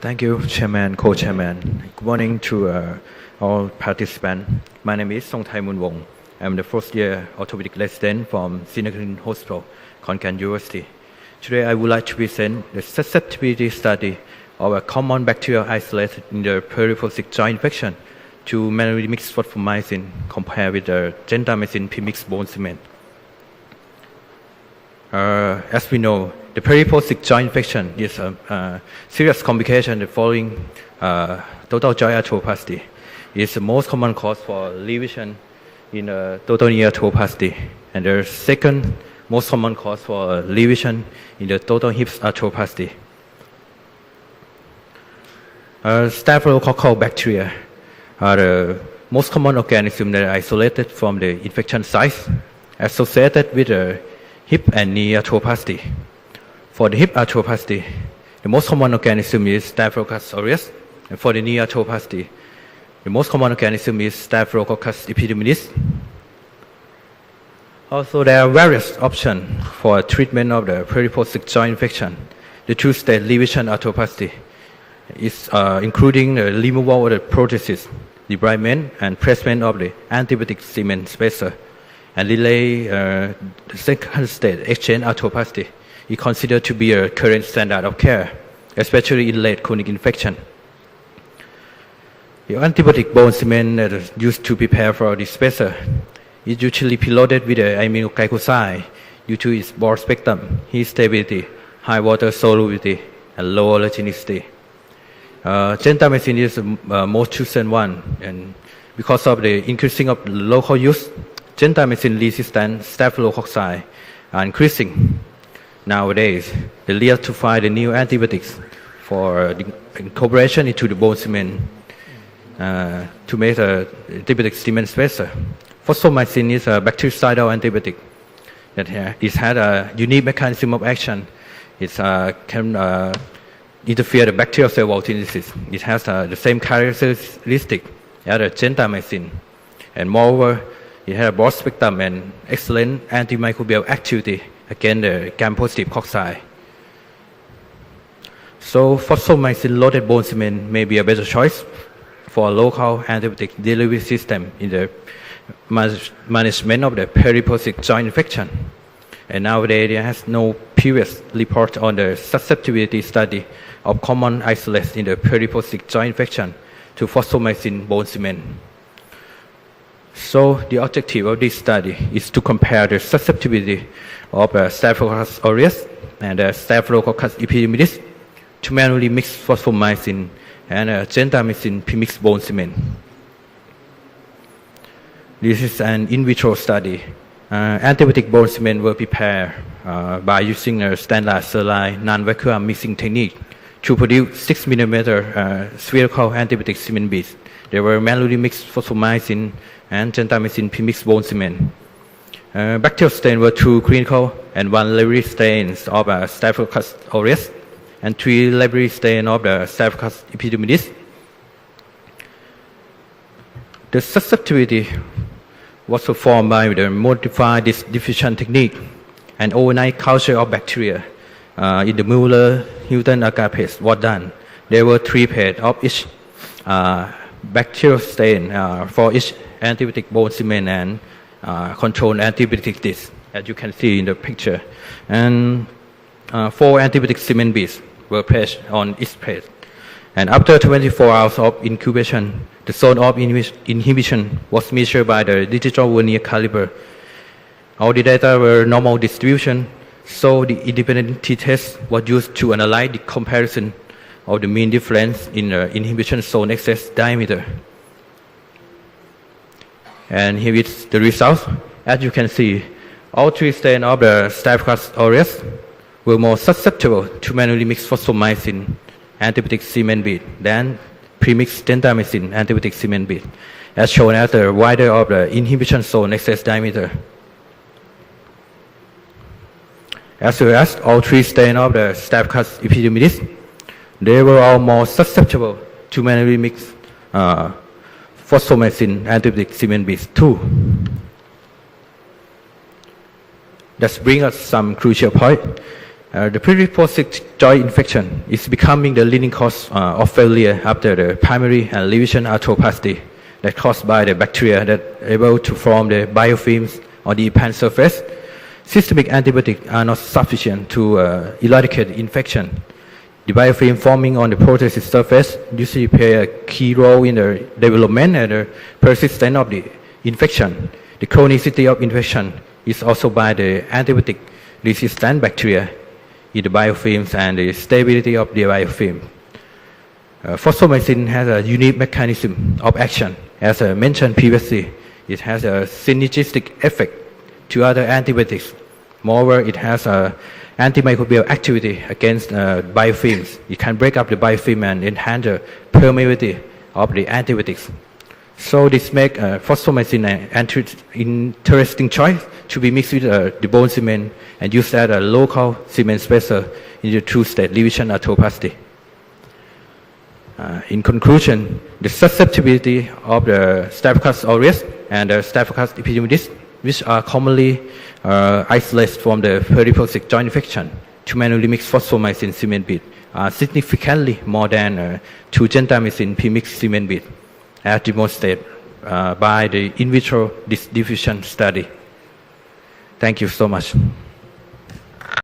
Thank you, Chairman, Co-Chairman. Good morning to all participants. My name is Songthai Moonwong. I'm the first year orthopedic resident from Singapore Hospital, Konkan University. Today, I would like to present the susceptibility study of a common bacterial isolate in the periprosthetic joint infection to manually mixed fosfomycin compared with the gentamicin pre-mixed bone cement. As we know, the periprosthetic joint infection is a serious complication following total joint arthroplasty. It's the most common cause for lesion in total knee arthroplasty, and the second most common cause for lesion in the total hip arthroplasty. Staphylococcal bacteria are the most common organism that are isolated from the infection sites associated with the hip and knee arthroplasty. For the hip arthroplasty, the most common organism is Staphylococcus aureus, and for the knee arthroplasty, the most common organism is Staphylococcus epidermidis. Also, there are various options for treatment of the periprosthetic joint infection. The two-stage lesion arthroplasty is including the removal of the prosthesis, debridement and placement of the antibiotic cement spacer, and relay the second stage exchange arthroplasty is considered to be a current standard of care, especially in late chronic infection. The antibiotic bone cement that is used to prepare for the spacer is usually preloaded with the aminoglycoside due to its broad spectrum, heat stability, high water solubility, and low allergenicity. Gentamicin is the most chosen one, and because of the increasing of local use, gentamicin resistant staphylococci are increasing. Nowadays, the need to find the new antibiotics for the incorporation into the bone cement to make the antibiotic cement spacer. Fosfomycin is a bactericidal antibiotic that it has a unique mechanism of action. It can interfere the bacterial cell wall genesis. It has the same characteristic as the gentamicin, and moreover, it has a broad spectrum and excellent antimicrobial activity against the gram-positive cocci. So, fosfomycin-loaded bone cement may be a better choice for a local antibiotic delivery system in the management of the periprosthetic joint infection. And nowadays, there has no previous report on the susceptibility study of common isolates in the periprosthetic joint infection to fosfomycin bone cement. So the objective of this study is to compare the susceptibility of Staphylococcus aureus and Staphylococcus epidermidis to manually mix fosfomycin and gentamicin pre-mixed bone cement. This is an in vitro study. Antibiotic bone cement were prepared by using a standard saline non-vacuum mixing technique to produce 6 mm spherical antibiotic cement beads. They were manually mixed fosfomycin and gentamicin pre-mixed bone cement. Bacterial stains were 2 clinical and 1 laboratory stains of Staphylococcus aureus and 3 laboratory stains of the Staphylococcus epidermidis. The susceptibility was performed by the modified diffusion technique and overnight culture of bacteria in the Mueller Hilton agar paste was done. There were 3 pairs of each bacterial stain for each antibiotic bone cement and controlled antibiotic disc, as you can see in the picture. And 4 antibiotic cement beads were placed on each plate. And after 24 hours of incubation, the zone of inhibition was measured by the digital vernier caliper. All the data were normal distribution, so the independent t-test was used to analyze the comparison of the mean difference in the inhibition zone excess diameter. And here is the results. As you can see, all 3 stains of the Staphylococcus aureus were more susceptible to manually mixed fosfomycin antibiotic cement bead than premixed gentamicin antibiotic cement bead, as shown as the wider of the inhibition zone excess diameter. As well as all 3 stains of the Staphylococcus epidermidis, they were all more susceptible to manually mixed fosfomycin antibiotic cement beads too. That brings us some crucial point. The periprosthetic joint infection is becoming the leading cause of failure after the primary and revision arthroplasty that caused by the bacteria that are able to form the biofilms on the implant surface. Systemic antibiotics are not sufficient to eradicate infection. The biofilm forming on the prosthetic surface usually play a key role in the development and the persistence of the infection. The chronicity of infection is also by the antibiotic-resistant bacteria in the biofilms and the stability of the biofilm. Fosfomycin has a unique mechanism of action. As I mentioned previously, it has a synergistic effect to other antibiotics. Moreover, it has a antimicrobial activity against biofilms. It can break up the biofilm and enhance the permeability of the antibiotics. So this makes fosfomycin an interesting choice to be mixed with the bone cement and used as a local cement spacer in the two-stage revision arthroplasty. In conclusion, the susceptibility of the Staphylococcus aureus and the Staphylococcus epidermidis, which are commonly isolated from the periprosthetic joint infection to manually mix fosfomycin cement bead, are significantly more than to gentamicin pre-mixed cement bead, as demonstrated by the in vitro diffusion study. Thank you so much.